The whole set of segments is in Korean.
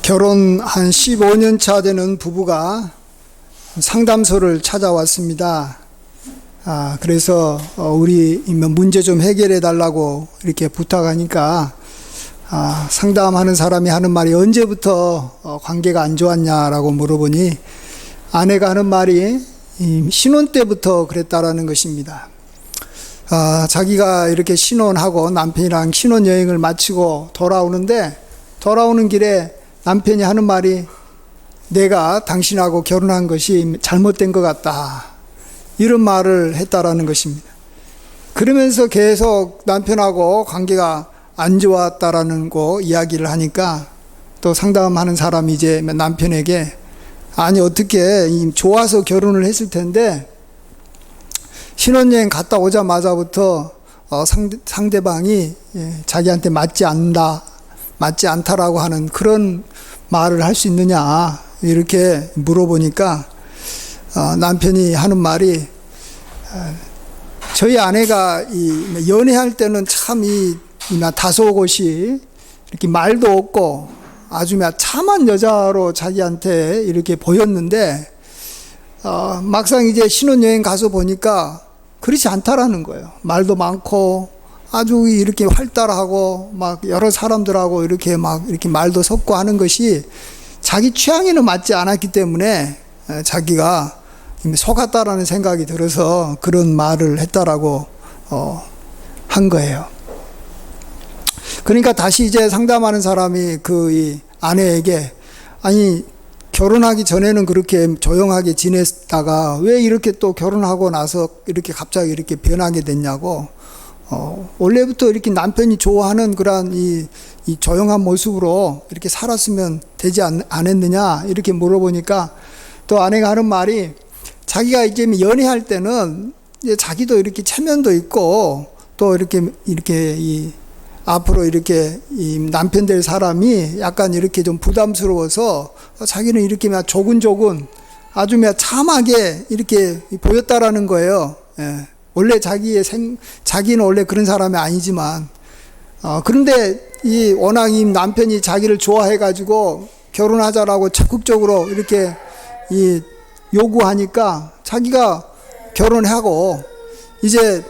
결혼 한 15년 차 되는 부부가 상담소를 찾아왔습니다. 그래서 우리 문제 좀 해결해 달라고 이렇게 부탁하니까 상담하는 사람이 하는 말이 언제부터 관계가 안 좋았냐라고 물어보니 아내가 하는 말이 신혼 때부터 그랬다라는 것입니다. 자기가 이렇게 신혼하고 남편이랑 신혼여행을 마치고 돌아오는 길에 남편이 하는 말이 내가 당신하고 결혼한 것이 잘못된 것 같다, 이런 말을 했다라는 것입니다. 그러면서 계속 남편하고 관계가 안 좋았다라는 거 이야기를 하니까 또 상담하는 사람이 이제 남편에게 아니 어떻게 좋아서 결혼을 했을 텐데 신혼여행 갔다 오자마자부터 상대방이 자기한테 맞지 않다라고 하는 그런 말을 할 수 있느냐 이렇게 물어보니까 남편이 하는 말이 저희 아내가 연애할 때는 참 다소곳이 이렇게 말도 없고 아주 참한 여자로 자기한테 이렇게 보였는데 막상 이제 신혼여행 가서 보니까 그렇지 않다라는 거예요. 말도 많고 아주 이렇게 활달하고 막 여러 사람들하고 이렇게 말도 섞고 하는 것이 자기 취향에는 맞지 않았기 때문에 자기가 속았다라는 생각이 들어서 그런 말을 했다라고 한 거예요. 그러니까 다시 이제 상담하는 사람이 이 아내에게 아니 결혼하기 전에는 그렇게 조용하게 지냈다가 왜 이렇게 또 결혼하고 나서 이렇게 갑자기 이렇게 변하게 됐냐고, 원래부터 이렇게 남편이 좋아하는 그런 이 조용한 모습으로 이렇게 살았으면 되지 않았느냐 이렇게 물어보니까 또 아내가 하는 말이 자기가 이제 연애할 때는 이제 자기도 이렇게 체면도 있고 또 이렇게 앞으로 이렇게 남편 될 사람이 약간 이렇게 좀 부담스러워서 자기는 이렇게 조근조근 아주 참하게 이렇게 보였다라는 거예요. 예. 원래 자기는 원래 그런 사람이 아니지만, 그런데 워낙 남편이 자기를 좋아해가지고 결혼하자라고 적극적으로 이렇게 요구하니까 자기가 결혼하고 이제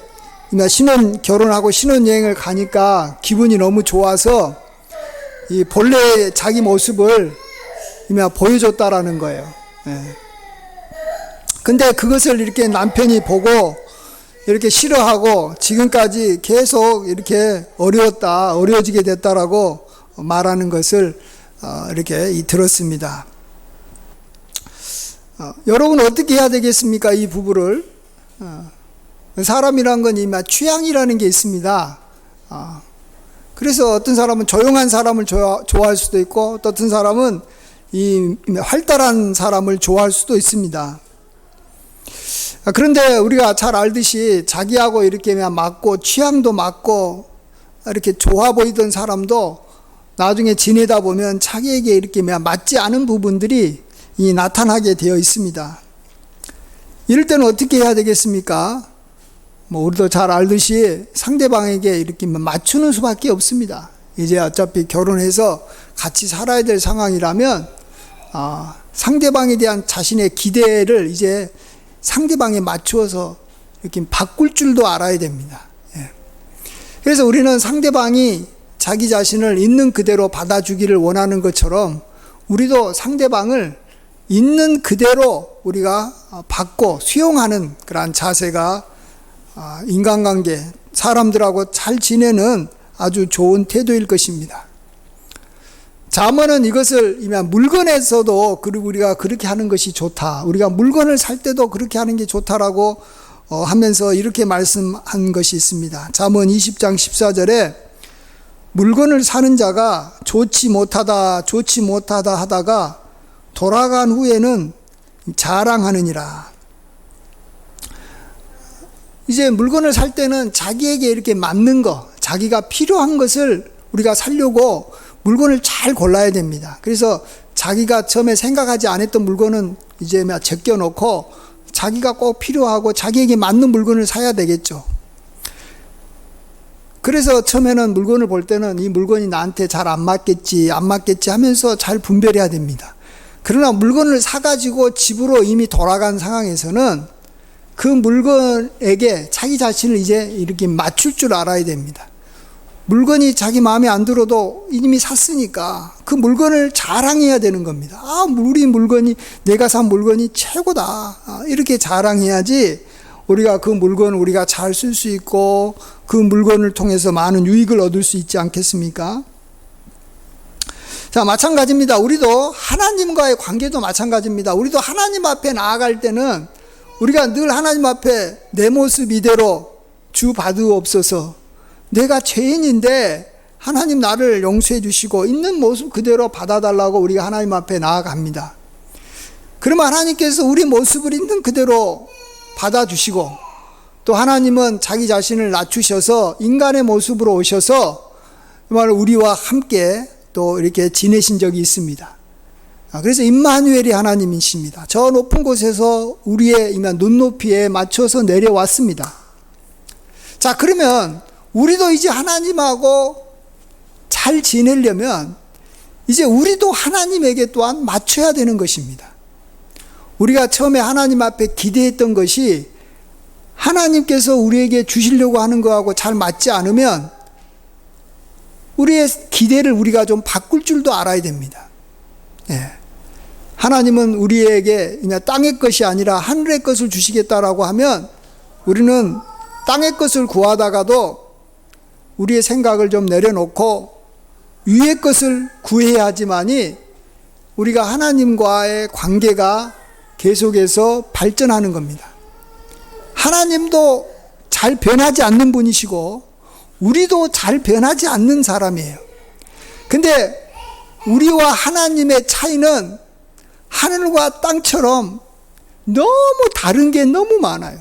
결혼하고 신혼여행을 가니까 기분이 너무 좋아서 본래 자기 모습을 보여줬다라는 거예요. 예. 근데 그것을 이렇게 남편이 보고 이렇게 싫어하고 지금까지 계속 이렇게 어려워지게 됐다라고 말하는 것을 이렇게 들었습니다. 여러분 어떻게 해야 되겠습니까? 이 부부를. 사람이란 건 취향이라는 게 있습니다. 그래서 어떤 사람은 조용한 사람을 좋아할 수도 있고 또 어떤 사람은 활달한 사람을 좋아할 수도 있습니다. 그런데 우리가 잘 알듯이 자기하고 이렇게 맞고 취향도 맞고 이렇게 좋아 보이던 사람도 나중에 지내다 보면 자기에게 이렇게 맞지 않은 부분들이 나타나게 되어 있습니다. 이럴 때는 어떻게 해야 되겠습니까? 우리도 잘 알듯이 상대방에게 이렇게 맞추는 수밖에 없습니다. 이제 어차피 결혼해서 같이 살아야 될 상황이라면 상대방에 대한 자신의 기대를 이제 상대방에 맞추어서 이렇게 바꿀 줄도 알아야 됩니다. 예. 그래서 우리는 상대방이 자기 자신을 있는 그대로 받아주기를 원하는 것처럼 우리도 상대방을 있는 그대로 우리가 받고 수용하는 그러한 자세가 인간관계, 사람들하고 잘 지내는 아주 좋은 태도일 것입니다. 잠언은 이것을 물건에서도 우리가 그렇게 하는 것이 좋다, 우리가 물건을 살 때도 그렇게 하는 게 좋다라고 하면서 이렇게 말씀한 것이 있습니다. 잠언 20장 14절에 물건을 사는 자가 좋지 못하다 하다가 돌아간 후에는 자랑하느니라. 이제 물건을 살 때는 자기에게 이렇게 맞는 거, 자기가 필요한 것을 우리가 사려고 물건을 잘 골라야 됩니다. 그래서 자기가 처음에 생각하지 않았던 물건은 이제 제껴놓고 자기가 꼭 필요하고 자기에게 맞는 물건을 사야 되겠죠. 그래서 처음에는 물건을 볼 때는 이 물건이 나한테 잘 안 맞겠지 하면서 잘 분별해야 됩니다. 그러나 물건을 사가지고 집으로 이미 돌아간 상황에서는 그 물건에게 자기 자신을 이제 이렇게 맞출 줄 알아야 됩니다. 물건이 자기 마음에 안 들어도 이미 샀으니까 그 물건을 자랑해야 되는 겁니다. 우리 물건이, 내가 산 물건이 최고다. 이렇게 자랑해야지 우리가 그 물건을 우리가 잘 쓸 수 있고 그 물건을 통해서 많은 유익을 얻을 수 있지 않겠습니까? 자, 마찬가지입니다. 우리도 하나님과의 관계도 마찬가지입니다. 우리도 하나님 앞에 나아갈 때는 우리가 늘 하나님 앞에 내 모습 이대로 주 받으옵소서. 내가 죄인인데 하나님 나를 용서해 주시고 있는 모습 그대로 받아달라고 우리가 하나님 앞에 나아갑니다. 그러면 하나님께서 우리 모습을 있는 그대로 받아주시고 또 하나님은 자기 자신을 낮추셔서 인간의 모습으로 오셔서 정말 우리와 함께 또 이렇게 지내신 적이 있습니다. 그래서 임마누엘이 하나님이십니다. 저 높은 곳에서 우리의 눈높이에 맞춰서 내려왔습니다. 자, 그러면 우리도 이제 하나님하고 잘 지내려면 이제 우리도 하나님에게 또한 맞춰야 되는 것입니다. 우리가 처음에 하나님 앞에 기대했던 것이 하나님께서 우리에게 주시려고 하는 것하고 잘 맞지 않으면 우리의 기대를 우리가 좀 바꿀 줄도 알아야 됩니다. 예. 하나님은 우리에게 땅의 것이 아니라 하늘의 것을 주시겠다라고 하면 우리는 땅의 것을 구하다가도 우리의 생각을 좀 내려놓고 위의 것을 구해야 하지만이 우리가 하나님과의 관계가 계속해서 발전하는 겁니다. 하나님도 잘 변하지 않는 분이시고 우리도 잘 변하지 않는 사람이에요. 근데 우리와 하나님의 차이는 하늘과 땅처럼 너무 다른 게 너무 많아요.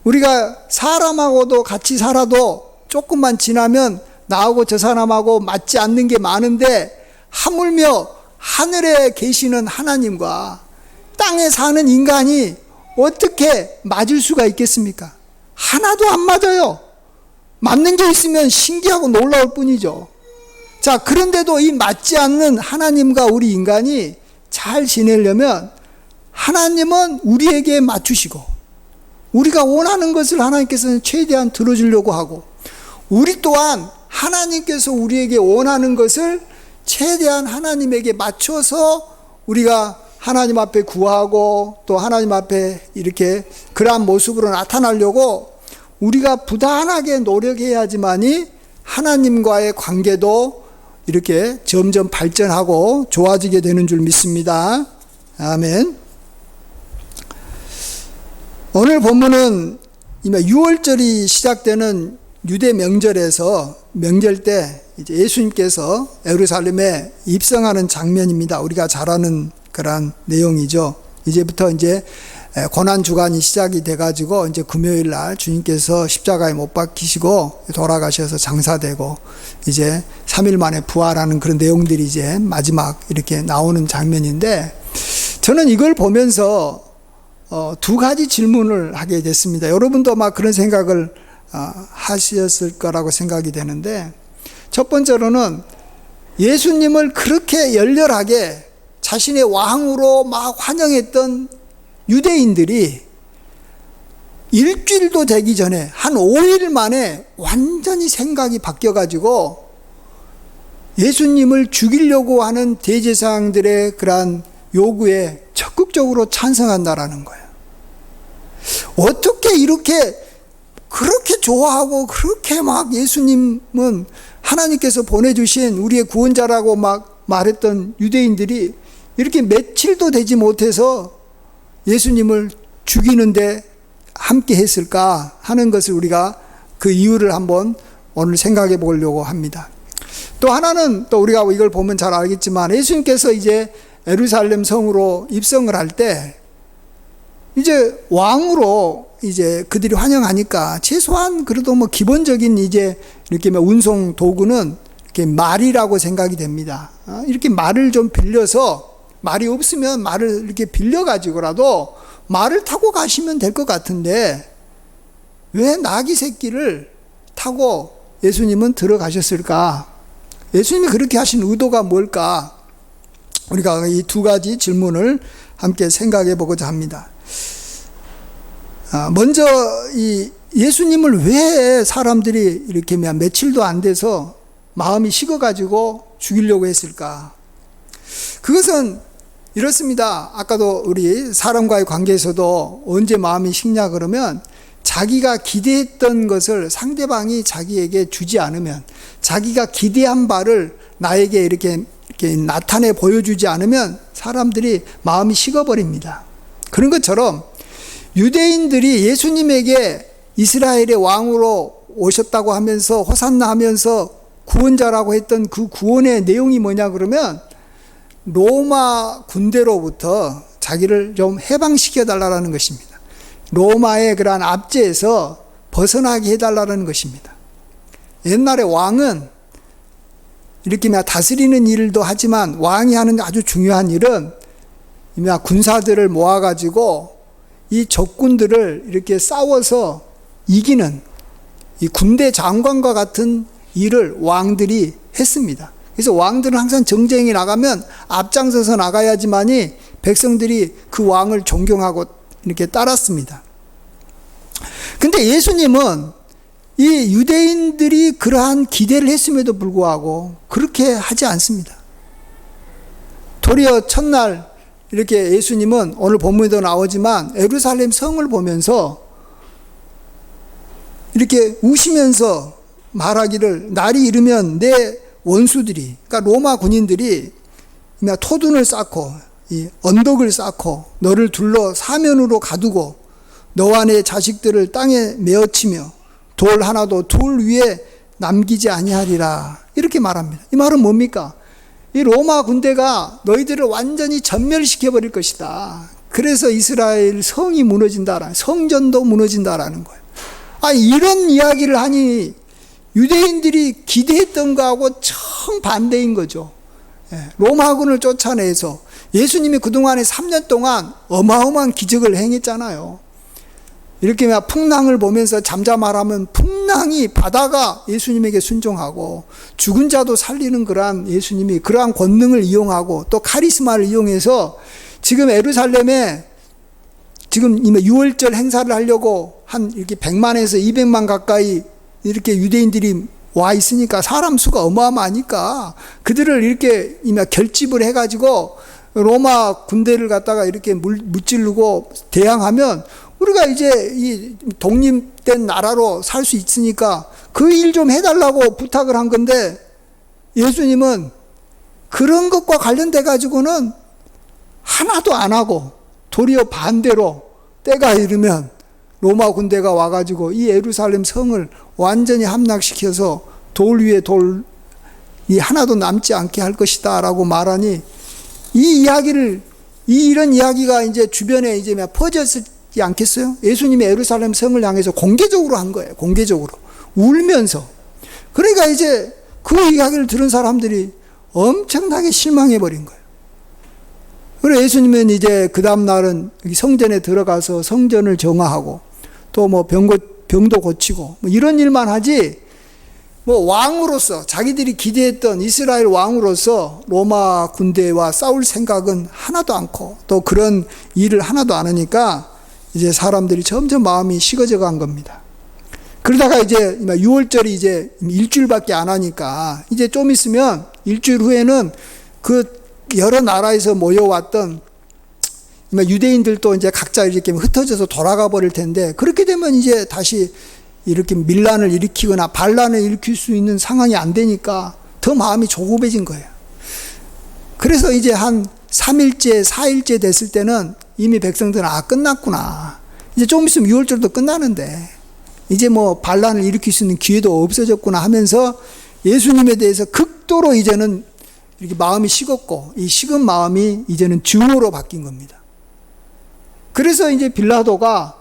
우리가 사람하고도 같이 살아도 조금만 지나면 나하고 저 사람하고 맞지 않는 게 많은데 하물며 하늘에 계시는 하나님과 땅에 사는 인간이 어떻게 맞을 수가 있겠습니까? 하나도 안 맞아요. 맞는 게 있으면 신기하고 놀라울 뿐이죠. 자, 그런데도 이 맞지 않는 하나님과 우리 인간이 잘 지내려면 하나님은 우리에게 맞추시고 우리가 원하는 것을 하나님께서는 최대한 들어주려고 하고 우리 또한 하나님께서 우리에게 원하는 것을 최대한 하나님에게 맞춰서 우리가 하나님 앞에 구하고 또 하나님 앞에 이렇게 그러한 모습으로 나타나려고 우리가 부단하게 노력해야지만이 하나님과의 관계도 이렇게 점점 발전하고 좋아지게 되는 줄 믿습니다. 아멘. 오늘 본문은 6월절이 시작되는 유대 명절에서 명절 때 이제 예수님께서 예루살렘에 입성하는 장면입니다. 우리가 잘 아는 그런 내용이죠. 이제부터 이제 고난 주간이 시작이 돼가지고 이제 금요일 날 주님께서 십자가에 못 박히시고 돌아가셔서 장사되고 이제 3일 만에 부활하는 그런 내용들이 이제 마지막 이렇게 나오는 장면인데 저는 이걸 보면서 두 가지 질문을 하게 됐습니다. 여러분도 막 그런 생각을 하셨을 거라고 생각이 되는데 첫 번째로는 예수님을 그렇게 열렬하게 자신의 왕으로 막 환영했던 유대인들이 일주일도 되기 전에 한 5일 만에 완전히 생각이 바뀌어가지고 예수님을 죽이려고 하는 대제사장들의 그러한 요구에 적극적으로 찬성한다라는 거예요. 어떻게 이렇게 그렇게 좋아하고 그렇게 막 예수님은 하나님께서 보내주신 우리의 구원자라고 막 말했던 유대인들이 이렇게 며칠도 되지 못해서 예수님을 죽이는데 함께 했을까 하는 것을 우리가 그 이유를 한번 오늘 생각해 보려고 합니다. 또 하나는 또 우리가 이걸 보면 잘 알겠지만 예수님께서 이제 예루살렘 성으로 입성을 할 때 이제 왕으로 이제 그들이 환영하니까 최소한 그래도 뭐 기본적인 이제 이렇게 운송 도구는 이렇게 말이라고 생각이 됩니다. 이렇게 말을 좀 빌려서 말이 없으면 말을 이렇게 빌려가지고라도 말을 타고 가시면 될 것 같은데 왜 나귀 새끼를 타고 예수님은 들어가셨을까? 예수님이 그렇게 하신 의도가 뭘까? 우리가 이 두 가지 질문을 함께 생각해 보고자 합니다. 먼저 이 예수님을 왜 사람들이 이렇게 며칠도 안 돼서 마음이 식어가지고 죽이려고 했을까? 그것은 이렇습니다. 아까도 우리 사람과의 관계에서도 언제 마음이 식냐 그러면 자기가 기대했던 것을 상대방이 자기에게 주지 않으면, 자기가 기대한 바를 나에게 이렇게 나타내 보여주지 않으면 사람들이 마음이 식어버립니다. 그런 것처럼 유대인들이 예수님에게 이스라엘의 왕으로 오셨다고 하면서 호산나 하면서 구원자라고 했던 그 구원의 내용이 뭐냐 그러면 로마 군대로부터 자기를 좀 해방시켜 달라는 것입니다. 로마의 그러한 압제에서 벗어나게 해달라는 것입니다. 옛날에 왕은 이렇게 다스리는 일도 하지만 왕이 하는 아주 중요한 일은 군사들을 모아가지고 이 적군들을 이렇게 싸워서 이기는 이 군대 장관과 같은 일을 왕들이 했습니다. 그래서 왕들은 항상 정쟁에 나가면 앞장서서 나가야지만이 백성들이 그 왕을 존경하고 이렇게 따랐습니다. 근데 예수님은 이 유대인들이 그러한 기대를 했음에도 불구하고 그렇게 하지 않습니다. 도리어 첫날 이렇게 예수님은 오늘 본문에도 나오지만 예루살렘 성을 보면서 이렇게 우시면서 말하기를 날이 이르면 내 원수들이, 그러니까 로마 군인들이 토둔을 쌓고 이 언덕을 쌓고 너를 둘러 사면으로 가두고 너와 내 자식들을 땅에 메어치며 돌 하나도 돌 위에 남기지 아니하리라, 이렇게 말합니다. 이 말은 뭡니까? 이 로마 군대가 너희들을 완전히 전멸시켜 버릴 것이다. 그래서 이스라엘 성이 무너진다, 성전도 무너진다라는 거예요. 이런 이야기를 하니 유대인들이 기대했던 거하고 정반대인 거죠. 로마군을 쫓아내서 예수님이 그동안에 3년 동안 어마어마한 기적을 행했잖아요. 이렇게 풍랑을 보면서 잠잠하라면 풍랑이, 바다가 예수님에게 순종하고 죽은 자도 살리는 그러한 예수님이 그러한 권능을 이용하고 또 카리스마를 이용해서 지금 예루살렘에 지금 6월절 행사를 하려고 한 이렇게 100만에서 200만 가까이 이렇게 유대인들이 와 있으니까 사람 수가 어마어마하니까 그들을 이렇게 결집을 해가지고 로마 군대를 갖다가 이렇게 무찌르고 대항하면 우리가 이제 이 독립된 나라로 살 수 있으니까 그 일 좀 해달라고 부탁을 한 건데 예수님은 그런 것과 관련돼 가지고는 하나도 안 하고 도리어 반대로 때가 이르면 로마 군대가 와가지고 이 예루살렘 성을 완전히 함락시켜서 돌 위에 돌이 하나도 남지 않게 할 것이다 라고 말하니 이 이야기를, 이런 이야기가 이제 주변에 이제 퍼졌지 않겠어요? 예수님이 예루살렘 성을 향해서 공개적으로 한 거예요. 공개적으로. 울면서. 그러니까 이제 그 이야기를 들은 사람들이 엄청나게 실망해버린 거예요. 그래서 예수님은 이제 그 다음날은 성전에 들어가서 성전을 정화하고 또 병도 고치고 이런 일만 하지 왕으로서 자기들이 기대했던 이스라엘 왕으로서 로마 군대와 싸울 생각은 하나도 않고 또 그런 일을 하나도 안 하니까 이제 사람들이 점점 마음이 식어져 간 겁니다. 그러다가 이제 6월절이 이제 일주일밖에 안 하니까 이제 좀 있으면 일주일 후에는 그 여러 나라에서 모여왔던 유대인들도 이제 각자 이렇게 흩어져서 돌아가 버릴 텐데 그렇게 되면 이제 다시 이렇게 밀란을 일으키거나 반란을 일으킬 수 있는 상황이 안 되니까 더 마음이 조급해진 거예요. 그래서 이제 한 3일째, 4일째 됐을 때는 이미 백성들은 끝났구나. 이제 좀 있으면 6월절도 끝나는데 이제 반란을 일으킬 수 있는 기회도 없어졌구나 하면서 예수님에 대해서 극도로 이제는 이렇게 마음이 식었고 이 식은 마음이 이제는 증오로 바뀐 겁니다. 그래서 이제 빌라도가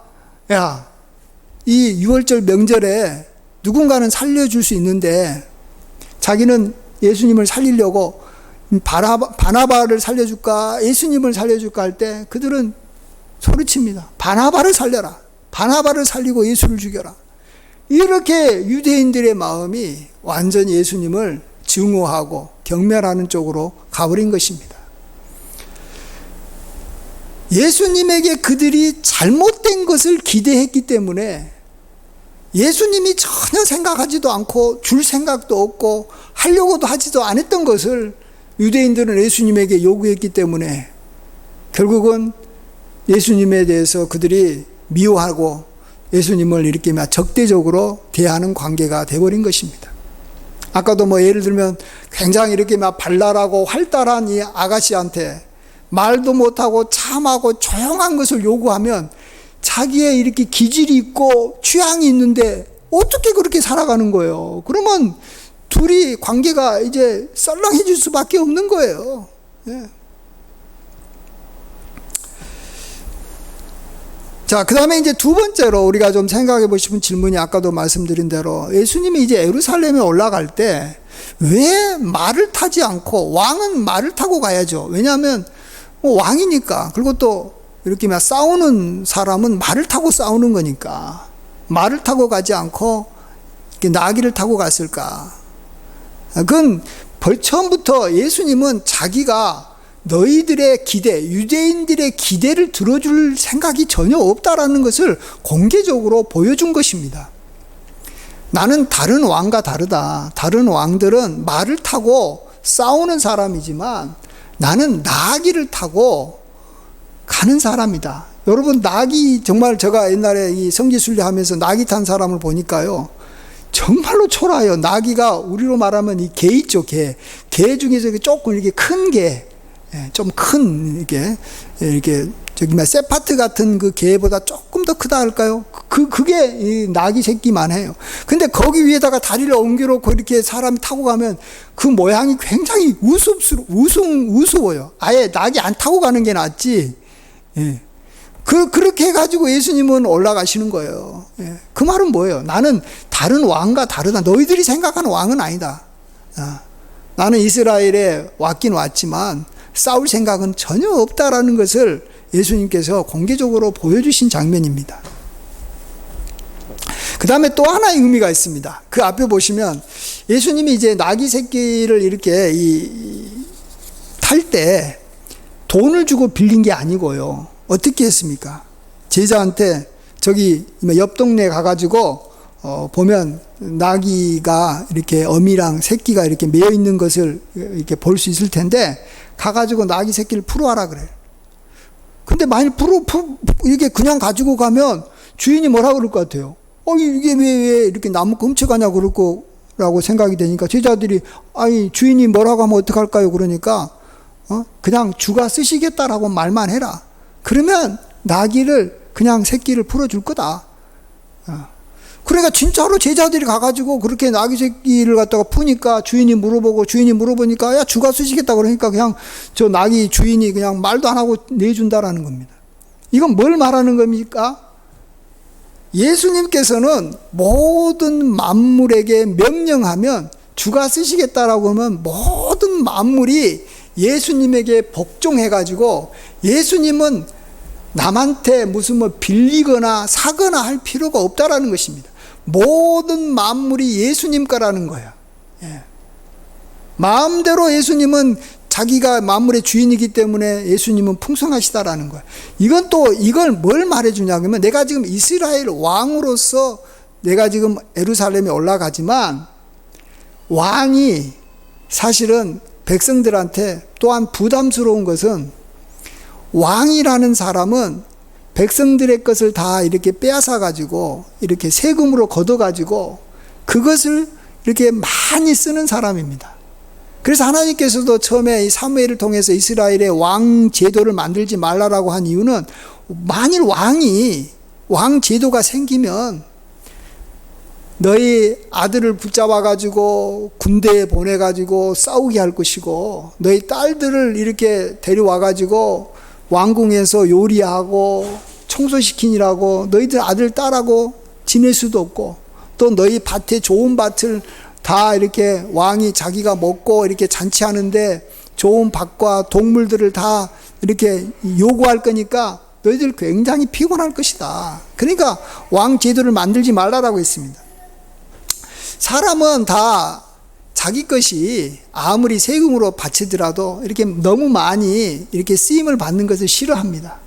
이 6월절 명절에 누군가는 살려줄 수 있는데 자기는 예수님을 살리려고 바나바를 살려줄까 예수님을 살려줄까 할 때 그들은 소리칩니다. 바나바를 살려라. 바나바를 살리고 예수를 죽여라. 이렇게 유대인들의 마음이 완전히 예수님을 증오하고 경멸하는 쪽으로 가버린 것입니다. 예수님에게 그들이 잘못된 것을 기대했기 때문에 예수님이 전혀 생각하지도 않고 줄 생각도 없고 하려고도 하지도 않았던 것을 유대인들은 예수님에게 요구했기 때문에 결국은 예수님에 대해서 그들이 미워하고 예수님을 이렇게 적대적으로 대하는 관계가 되어버린 것입니다. 아까도 예를 들면 굉장히 이렇게 발랄하고 활달한 이 아가씨한테 말도 못하고 참하고 조용한 것을 요구하면 자기의 이렇게 기질이 있고 취향이 있는데 어떻게 그렇게 살아가는 거예요? 그러면 둘이 관계가 이제 썰렁해질 수밖에 없는 거예요. 예. 자, 그 다음에 이제 두 번째로 우리가 좀 생각해 보시면 질문이 아까도 말씀드린 대로 예수님이 이제 예루살렘에 올라갈 때 왜 말을 타지 않고, 왕은 말을 타고 가야죠. 왜냐하면 왕이니까. 그리고 또 이렇게 싸우는 사람은 말을 타고 싸우는 거니까 말을 타고 가지 않고 이렇게 나귀를 타고 갔을까? 그건 처음부터 예수님은 자기가 너희들의 기대, 유대인들의 기대를 들어줄 생각이 전혀 없다라는 것을 공개적으로 보여준 것입니다. 나는 다른 왕과 다르다. 다른 왕들은 말을 타고 싸우는 사람이지만 나는 나귀를 타고 가는 사람이다. 여러분, 나귀, 정말 제가 옛날에 이 성지순례 하면서 나귀 탄 사람을 보니까요, 정말로 초라해요. 나귀가 우리로 말하면 이 개 있죠, 개. 개 중에서 조금 이렇게 큰 개, 좀 큰, 이렇게, 세파트 같은 그 개보다 조금 더 크다 할까요? 그게 이 나귀 새끼만 해요. 근데 거기 위에다가 다리를 옮겨놓고 이렇게 사람이 타고 가면 그 모양이 굉장히 우스워요. 아예 나귀 안 타고 가는 게 낫지. 예. 그렇게 해가지고 예수님은 올라가시는 거예요. 예. 그 말은 뭐예요? 나는 다른 왕과 다르다. 너희들이 생각하는 왕은 아니다. 나는 이스라엘에 왔긴 왔지만 싸울 생각은 전혀 없다라는 것을 예수님께서 공개적으로 보여주신 장면입니다. 그 다음에 또 하나의 의미가 있습니다. 그 앞에 보시면 예수님이 이제 나귀 새끼를 이렇게 탈 때 돈을 주고 빌린 게 아니고요. 어떻게 했습니까? 제자한테 저기 옆 동네에 가가지고 보면 나귀가 이렇게 어미랑 새끼가 이렇게 매여 있는 것을 이렇게 볼 수 있을 텐데 가가지고 나귀 새끼를 풀어와라 그래요. 근데 만일 이렇게 그냥 가지고 가면 주인이 뭐라 그럴 것 같아요? 이게 왜 이렇게 나무 훔쳐가냐 그럴 거라고 생각이 되니까 제자들이 아니 주인이 뭐라고 하면 어떡할까요? 그러니까 그냥 주가 쓰시겠다라고 말만 해라. 그러면 나귀를 그냥 새끼를 풀어줄 거다. 그러니까 진짜로 제자들이 가가지고 그렇게 나귀 새끼를 갖다가 푸니까 주인이 물어보니까 야 주가 쓰시겠다 그러니까 그냥 저 나귀 주인이 그냥 말도 안 하고 내준다라는 겁니다. 이건 뭘 말하는 겁니까? 예수님께서는 모든 만물에게 명령하면 주가 쓰시겠다라고 하면 모든 만물이 예수님에게 복종해가지고 예수님은 남한테 무슨 빌리거나 사거나 할 필요가 없다라는 것입니다. 모든 만물이 예수님 거라는 거예요. 예. 마음대로 예수님은 자기가 만물의 주인이기 때문에 예수님은 풍성하시다라는 거예요. 이걸 뭘 말해주냐 그러면 내가 지금 이스라엘 왕으로서 내가 지금 예루살렘에 올라가지만 왕이 사실은 백성들한테 또한 부담스러운 것은 왕이라는 사람은 백성들의 것을 다 이렇게 빼앗아 가지고 이렇게 세금으로 걷어 가지고 그것을 이렇게 많이 쓰는 사람입니다. 그래서 하나님께서도 처음에 이 사무엘을 통해서 이스라엘의 왕 제도를 만들지 말라라고 한 이유는 만일 왕 제도가 생기면 너희 아들을 붙잡아 가지고 군대에 보내 가지고 싸우게 할 것이고 너희 딸들을 이렇게 데려와 가지고 왕궁에서 요리하고 청소시키니라고 너희들 아들 딸하고 지낼 수도 없고 또 너희 밭에 좋은 밭을 다 이렇게 왕이 자기가 먹고 이렇게 잔치하는데 좋은 밭과 동물들을 다 이렇게 요구할 거니까 너희들 굉장히 피곤할 것이다. 그러니까 왕 제도를 만들지 말라라고 했습니다. 사람은 다 자기 것이 아무리 세금으로 바치더라도 이렇게 너무 많이 이렇게 쓰임을 받는 것을 싫어합니다.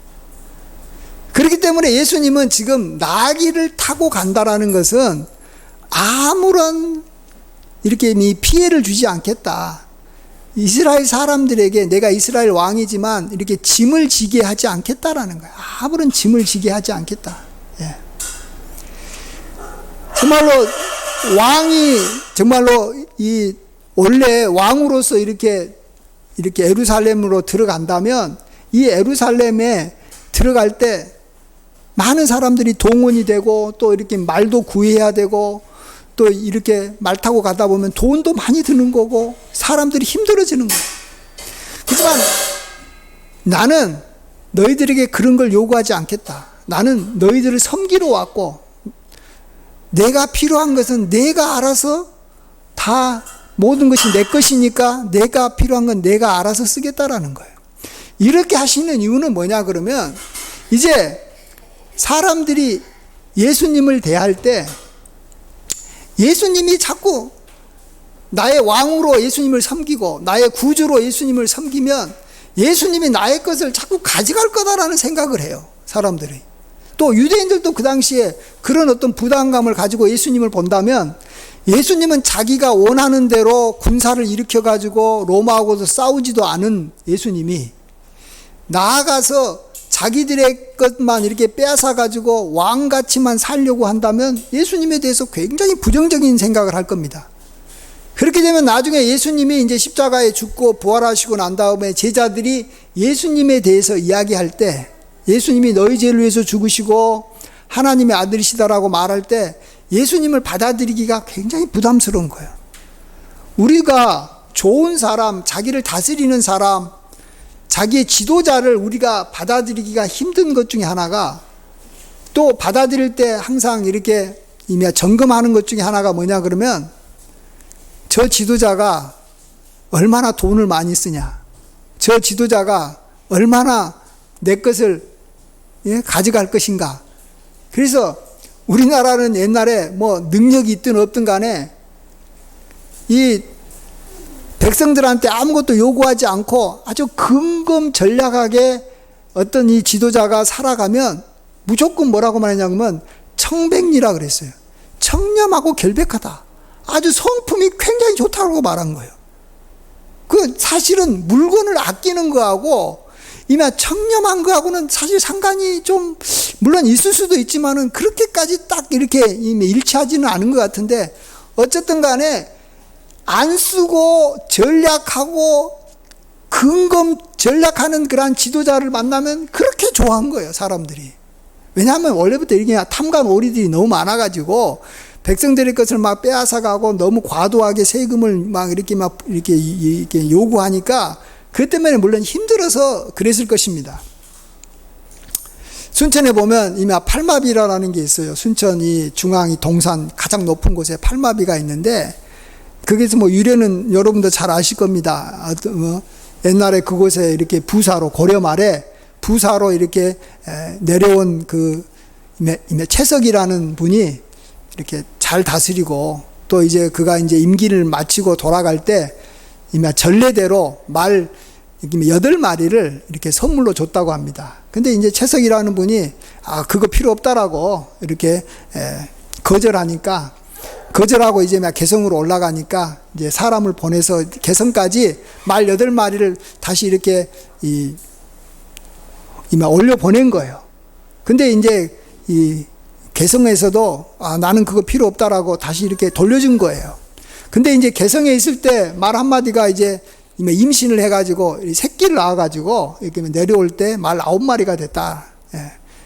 그렇기 때문에 예수님은 지금 나귀를 타고 간다라는 것은 아무런 이렇게 피해를 주지 않겠다. 이스라엘 사람들에게 내가 이스라엘 왕이지만 이렇게 짐을 지게 하지 않겠다라는 거예요. 아무런 짐을 지게 하지 않겠다. 예. 정말로 왕이 정말로 이 원래 왕으로서 이렇게 예루살렘으로 들어간다면 이 예루살렘에 들어갈 때 많은 사람들이 동원이 되고 또 이렇게 말도 구해야 되고 또 이렇게 말 타고 가다 보면 돈도 많이 드는 거고 사람들이 힘들어지는 거예요. 하지만 나는 너희들에게 그런 걸 요구하지 않겠다. 나는 너희들을 섬기러 왔고 내가 필요한 것은 내가 알아서 다 모든 것이 내 것이니까 내가 필요한 건 내가 알아서 쓰겠다라는 거예요. 이렇게 하시는 이유는 뭐냐 그러면 이제 사람들이 예수님을 대할 때 예수님이 자꾸 나의 왕으로 예수님을 섬기고 나의 구주로 예수님을 섬기면 예수님이 나의 것을 자꾸 가져갈 거다라는 생각을 해요. 사람들이. 또 유대인들도 그 당시에 그런 어떤 부담감을 가지고 예수님을 본다면 예수님은 자기가 원하는 대로 군사를 일으켜가지고 로마하고도 싸우지도 않은 예수님이 나아가서 자기들의 것만 이렇게 빼앗아가지고 왕같이만 살려고 한다면 예수님에 대해서 굉장히 부정적인 생각을 할 겁니다. 그렇게 되면 나중에 예수님이 이제 십자가에 죽고 부활하시고 난 다음에 제자들이 예수님에 대해서 이야기할 때 예수님이 너희 죄를 위해서 죽으시고 하나님의 아들이시다라고 말할 때 예수님을 받아들이기가 굉장히 부담스러운 거예요. 우리가 좋은 사람, 자기를 다스리는 사람, 자기의 지도자를 우리가 받아들이기가 힘든 것 중에 하나가 또 받아들일 때 항상 이렇게 점검하는 것 중에 하나가 뭐냐 그러면 저 지도자가 얼마나 돈을 많이 쓰냐, 저 지도자가 얼마나 내 것을 가져갈 것인가. 그래서 우리나라는 옛날에 뭐 능력이 있든 없든 간에 이 백성들한테 아무것도 요구하지 않고 아주 근검전략하게 어떤 이 지도자가 살아가면 무조건 뭐라고 말하냐면 청백리라 그랬어요. 청렴하고 결백하다. 아주 성품이 굉장히 좋다고 말한 거예요. 그 사실은 물건을 아끼는 거하고 이미 청렴한 거하고는 사실 상관이 좀 물론 있을 수도 있지만은 그렇게까지 딱 이렇게 이미 일치하지는 않은 것 같은데 어쨌든 간에 안 쓰고 전략하고 근검 전략하는 그러한 지도자를 만나면 그렇게 좋아한 거예요, 사람들이. 왜냐하면 원래부터 이렇게 탐관오리들이 너무 많아가지고 백성들의 것을 막 빼앗아가고 너무 과도하게 세금을 막 이렇게 요구하니까 그 때문에 물론 힘들어서 그랬을 것입니다. 순천에 보면 이미 팔마비라는 게 있어요. 순천이 중앙이 동산 가장 높은 곳에 팔마비가 있는데 거기서 뭐 유래는 여러분도 잘 아실 겁니다. 옛날에 그곳에 이렇게 부사로 고려 말에 부사로 이렇게 내려온 그 채석이라는 분이 이렇게 잘 다스리고 또 이제 그가 이제 임기를 마치고 돌아갈 때 이미 전례대로 말 8마리를 이렇게 선물로 줬다고 합니다. 근데 이제 채석이라는 분이 그거 필요 없다라고 이렇게 거절하고 이제 개성으로 올라가니까 이제 사람을 보내서 개성까지 말 8마리를 다시 이렇게 올려 보낸 거예요. 근데 이제 이 개성에서도 나는 그거 필요 없다라고 다시 이렇게 돌려준 거예요. 근데 이제 개성에 있을 때 말 한마디가 이제 임신을 해가지고 새끼를 낳아가지고 이렇게 내려올 때 말 9마리가 됐다.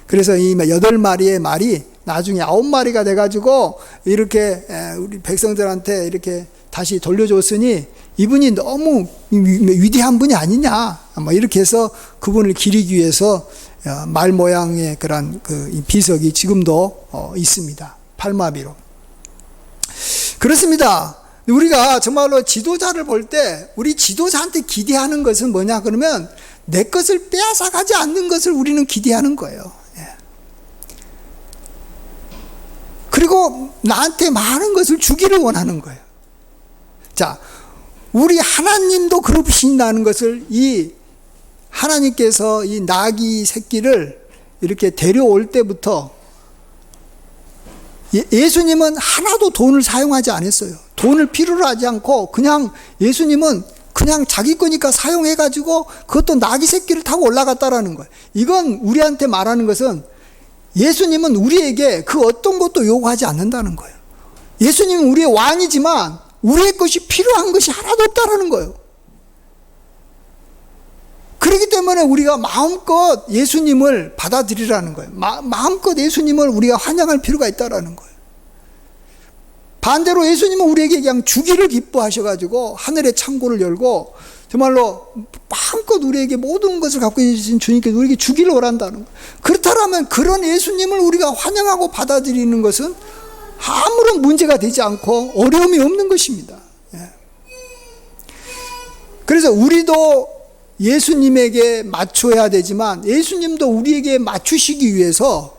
그래서 이 8마리의 말이 나중에 9마리가 돼가지고 이렇게 우리 백성들한테 이렇게 다시 돌려줬으니 이분이 너무 위대한 분이 아니냐. 뭐 이렇게 해서 그분을 기리기 위해서 말 모양의 그런 그 비석이 지금도 있습니다. 팔마비로. 그렇습니다. 우리가 정말로 지도자를 볼 때 우리 지도자한테 기대하는 것은 뭐냐 그러면 내 것을 빼앗아 가지 않는 것을 우리는 기대하는 거예요. 그리고 나한테 많은 것을 주기를 원하는 거예요. 자, 우리 하나님도 그러신다는 것을 이 하나님께서 이 나귀 새끼를 이렇게 데려올 때부터 예수님은 하나도 돈을 사용하지 않았어요. 돈을 필요로 하지 않고 그냥 예수님은 그냥 자기 거니까 사용해가지고 그것도 나귀 새끼를 타고 올라갔다라는 거예요. 이건 우리한테 말하는 것은 예수님은 우리에게 그 어떤 것도 요구하지 않는다는 거예요. 예수님은 우리의 왕이지만 우리의 것이 필요한 것이 하나도 없다라는 거예요. 그렇기 때문에 우리가 마음껏 예수님을 받아들이라는 거예요. 마음껏 예수님을 우리가 환영할 필요가 있다라는 거예요. 반대로 예수님은 우리에게 그냥 주기를 기뻐하셔가지고 하늘의 창고를 열고 정말로 마음껏 우리에게 모든 것을 갖고 계신 주님께서 우리에게 주기를 원한다는 거예요. 그렇다면 그런 예수님을 우리가 환영하고 받아들이는 것은 아무런 문제가 되지 않고 어려움이 없는 것입니다. 그래서 우리도 예수님에게 맞춰야 되지만 예수님도 우리에게 맞추시기 위해서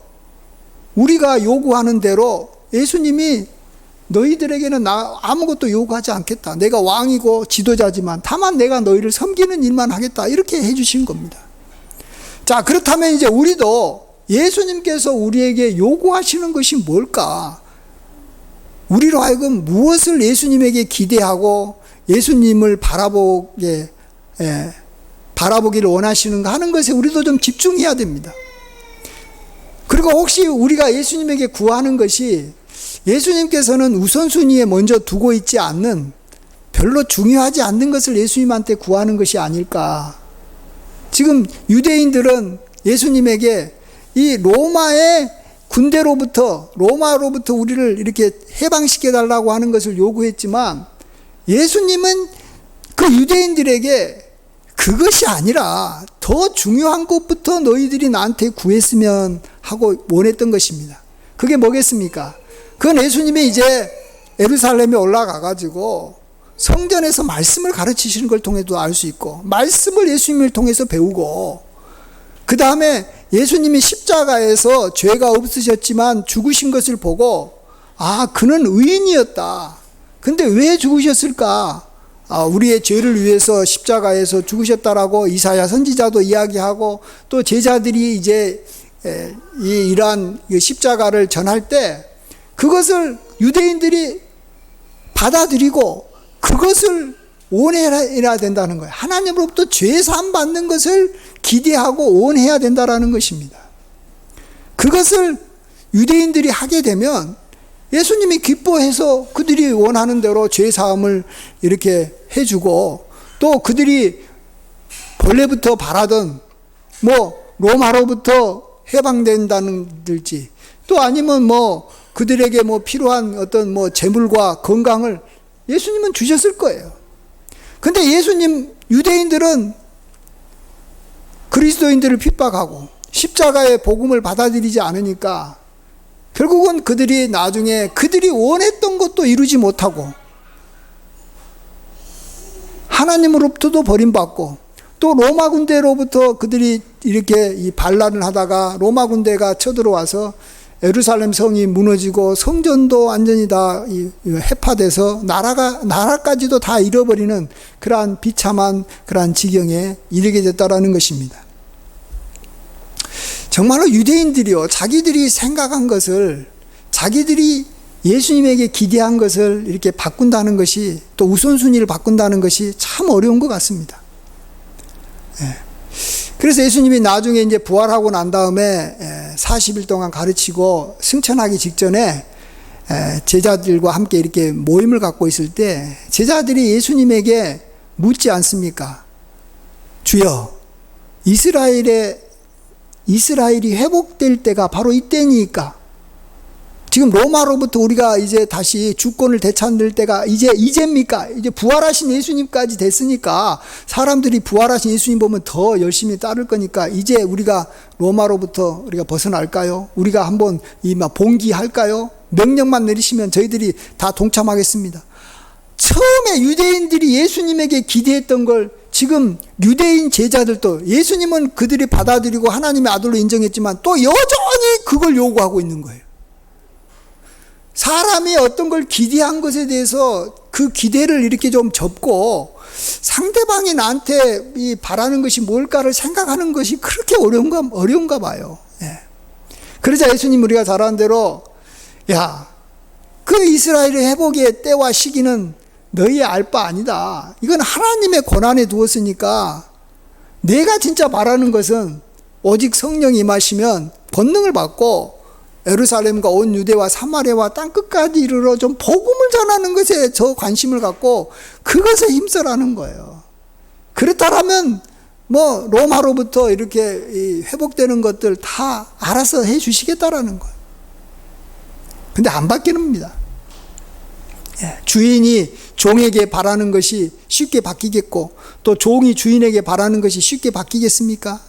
우리가 요구하는 대로 예수님이 너희들에게는 나 아무것도 요구하지 않겠다. 내가 왕이고 지도자지만 다만 내가 너희를 섬기는 일만 하겠다. 이렇게 해주신 겁니다. 자, 그렇다면 이제 우리도 예수님께서 우리에게 요구하시는 것이 뭘까? 우리로 하여금 무엇을 예수님에게 기대하고 예수님을 바라보기를 원하시는가 하는 것에 우리도 좀 집중해야 됩니다. 그리고 혹시 우리가 예수님에게 구하는 것이 예수님께서는 우선순위에 먼저 두고 있지 않는 별로 중요하지 않는 것을 예수님한테 구하는 것이 아닐까. 지금 유대인들은 예수님에게 이 로마의 로마로부터 우리를 이렇게 해방시켜달라고 하는 것을 요구했지만 예수님은 그 유대인들에게 그것이 아니라 더 중요한 것부터 너희들이 나한테 구했으면 하고 원했던 것입니다. 그게 뭐겠습니까? 그건 예수님이 이제 예루살렘에 올라가가지고 성전에서 말씀을 가르치시는 걸 통해도 알 수 있고 말씀을 예수님을 통해서 배우고 그 다음에 예수님이 십자가에서 죄가 없으셨지만 죽으신 것을 보고 그는 의인이었다. 근데 왜 죽으셨을까? 우리의 죄를 위해서 십자가에서 죽으셨다라고 이사야 선지자도 이야기하고 또 제자들이 이제 이러한 십자가를 전할 때 그것을 유대인들이 받아들이고 그것을 원해야 된다는 거예요. 하나님으로부터 죄 사함 받는 것을 기대하고 원해야 된다라는 것입니다. 그것을 유대인들이 하게 되면 예수님이 기뻐해서 그들이 원하는 대로 죄 사함을 이렇게 해주고 또 그들이 본래부터 바라던 로마로부터 해방된다는지 또 아니면 그들에게 필요한 어떤 재물과 건강을 예수님은 주셨을 거예요. 근데 유대인들은 그리스도인들을 핍박하고 십자가의 복음을 받아들이지 않으니까 결국은 그들이 나중에 그들이 원했던 것도 이루지 못하고 하나님으로부터도 버림받고 또 로마 군대로부터 그들이 이렇게 이 반란을 하다가 로마 군대가 쳐들어와서 예루살렘 성이 무너지고 성전도 완전히 다 해파돼서 나라까지도 다 잃어버리는 그러한 비참한 그러한 지경에 이르게 됐다라는 것입니다. 정말로 유대인들이요, 자기들이 생각한 것을, 자기들이 예수님에게 기대한 것을 이렇게 바꾼다는 것이, 또 우선순위를 바꾼다는 것이 참 어려운 것 같습니다. 그래서 예수님이 나중에 이제 부활하고 난 다음에 40일 동안 가르치고 승천하기 직전에 제자들과 함께 이렇게 모임을 갖고 있을 때 제자들이 예수님에게 묻지 않습니까? 주여, 이스라엘이 회복될 때가 바로 이때니까, 지금 로마로부터 우리가 이제 다시 주권을 되찾을 때가 이제입니까? 이제 부활하신 예수님까지 됐으니까 사람들이 부활하신 예수님 보면 더 열심히 따를 거니까 이제 우리가 로마로부터 우리가 벗어날까요? 우리가 한번 봉기할까요? 명령만 내리시면 저희들이 다 동참하겠습니다. 처음에 유대인들이 예수님에게 기대했던 걸 지금 유대인 제자들도, 예수님은 그들이 받아들이고 하나님의 아들로 인정했지만 또 여전히 그걸 요구하고 있는 거예요. 사람이 어떤 걸 기대한 것에 대해서 그 기대를 이렇게 좀 접고 상대방이 나한테 이 바라는 것이 뭘까를 생각하는 것이 그렇게 어려운가 봐요. 예. 그러자 예수님 우리가 잘 아는 대로 야, 그 이스라엘의 회복의 때와 시기는 너희의 알 바 아니다. 이건 하나님의 권한에 두었으니까 내가 진짜 바라는 것은 오직 성령이 임하시면 권능을 받고 예루살렘과 온 유대와 사마리아와 땅끝까지 이르러 좀 복음을 전하는 것에 저 관심을 갖고 그것에 힘써라는 거예요. 그렇다면 뭐 로마로부터 이렇게 회복되는 것들 다 알아서 해 주시겠다라는 거예요. 근데 안 바뀌는 겁니다. 주인이 종에게 바라는 것이 쉽게 바뀌겠고 또 종이 주인에게 바라는 것이 쉽게 바뀌겠습니까?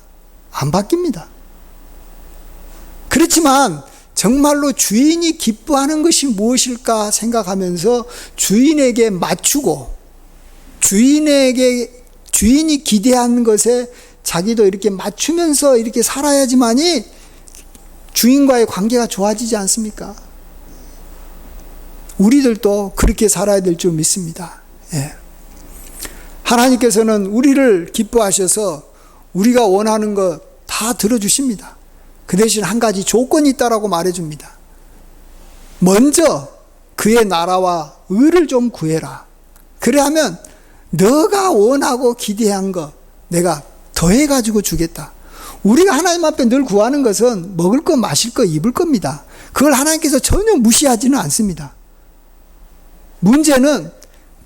안 바뀝니다. 그렇지만 정말로 주인이 기뻐하는 것이 무엇일까 생각하면서 주인에게 맞추고 주인이 기대하는 것에 자기도 이렇게 맞추면서 이렇게 살아야지만이 주인과의 관계가 좋아지지 않습니까? 우리들도 그렇게 살아야 될 줄 믿습니다. 예. 하나님께서는 우리를 기뻐하셔서 우리가 원하는 것 다 들어주십니다. 그 대신 한 가지 조건이 있다라고 말해줍니다. 먼저 그의 나라와 의를 좀 구해라. 그래야면 너가 원하고 기대한 거 내가 더해가지고 주겠다. 우리가 하나님 앞에 늘 구하는 것은 먹을 거, 마실 거, 입을 겁니다. 그걸 하나님께서 전혀 무시하지는 않습니다. 문제는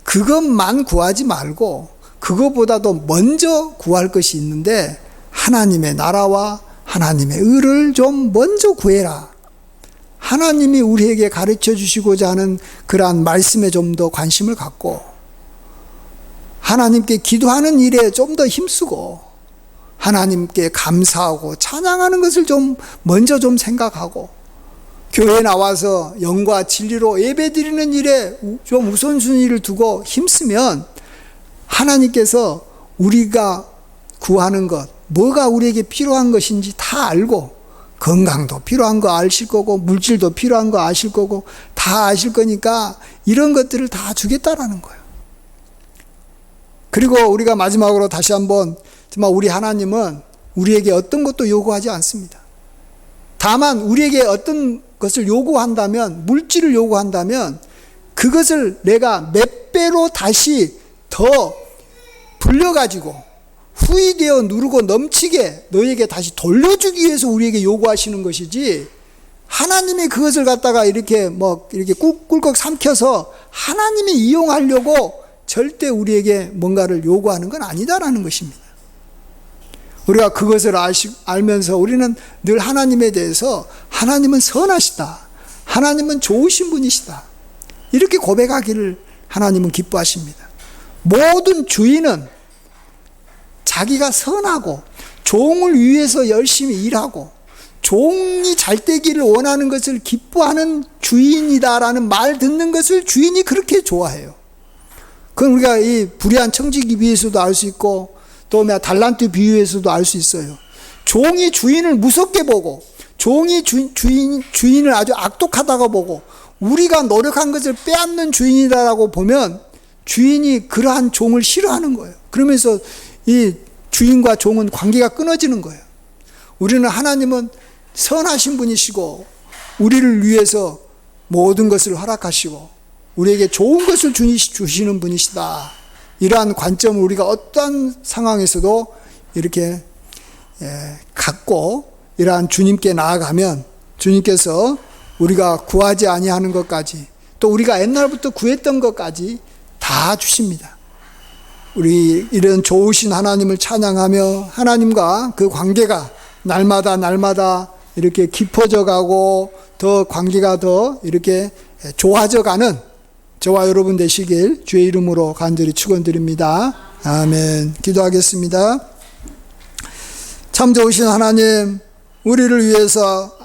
그것만 구하지 말고 그것보다도 먼저 구할 것이 있는데 하나님의 나라와 하나님의 의를 좀 먼저 구해라. 하나님이 우리에게 가르쳐 주시고자 하는 그러한 말씀에 좀 더 관심을 갖고 하나님께 기도하는 일에 좀 더 힘쓰고 하나님께 감사하고 찬양하는 것을 좀 먼저 좀 생각하고 교회에 나와서 영과 진리로 예배드리는 일에 좀 우선순위를 두고 힘쓰면 하나님께서 우리가 구하는 것, 뭐가 우리에게 필요한 것인지 다 알고 건강도 필요한 거 아실 거고 물질도 필요한 거 아실 거고 다 아실 거니까 이런 것들을 다 주겠다라는 거예요. 그리고 우리가 마지막으로 다시 한번 정말 우리 하나님은 우리에게 어떤 것도 요구하지 않습니다. 다만 우리에게 어떤 것을 요구한다면, 물질을 요구한다면 그것을 내가 몇 배로 다시 더 불려가지고 후이되어 누르고 넘치게 너에게 다시 돌려주기 위해서 우리에게 요구하시는 것이지 하나님이 그것을 갖다가 이렇게 이렇게 꿀꺽 삼켜서 하나님이 이용하려고 절대 우리에게 뭔가를 요구하는 건 아니다라는 것입니다. 우리가 그것을 알면서 우리는 늘 하나님에 대해서 하나님은 선하시다. 하나님은 좋으신 분이시다. 이렇게 고백하기를 하나님은 기뻐하십니다. 모든 주인은 자기가 선하고 종을 위해서 열심히 일하고 종이 잘 되기를 원하는 것을 기뻐하는 주인이다라는 말 듣는 것을 주인이 그렇게 좋아해요. 그건 우리가 이 불의한 청지기 비유에서도 알 수 있고 또 달란트 비유에서도 알 수 있어요. 종이 주인을 무섭게 보고 종이 주인을 아주 악독하다고 보고 우리가 노력한 것을 빼앗는 주인이다라고 보면 주인이 그러한 종을 싫어하는 거예요. 그러면서 이 주인과 종은 관계가 끊어지는 거예요. 우리는 하나님은 선하신 분이시고 우리를 위해서 모든 것을 허락하시고 우리에게 좋은 것을 주시는 분이시다. 이러한 관점을 우리가 어떠한 상황에서도 이렇게 갖고 이러한 주님께 나아가면 주님께서 우리가 구하지 아니하는 것까지 또 우리가 옛날부터 구했던 것까지 다 주십니다. 우리 이런 좋으신 하나님을 찬양하며 하나님과 그 관계가 날마다 이렇게 깊어져 가고 더 관계가 더 이렇게 좋아져 가는 저와 여러분 되시길 주의 이름으로 간절히 축원드립니다. 아멘. 기도하겠습니다. 참 좋으신 하나님, 우리를 위해서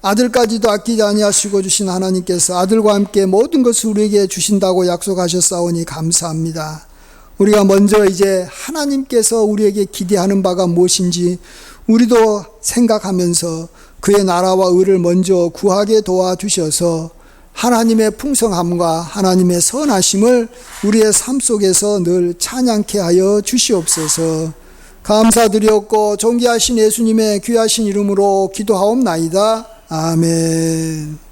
아들까지도 아끼지 아니하시고 주신 하나님께서 아들과 함께 모든 것을 우리에게 주신다고 약속하셨사오니 감사합니다. 우리가 먼저 이제 하나님께서 우리에게 기대하는 바가 무엇인지 우리도 생각하면서 그의 나라와 의를 먼저 구하게 도와주셔서 하나님의 풍성함과 하나님의 선하심을 우리의 삶 속에서 늘 찬양케 하여 주시옵소서. 감사드렸고 존귀하신 예수님의 귀하신 이름으로 기도하옵나이다. 아멘.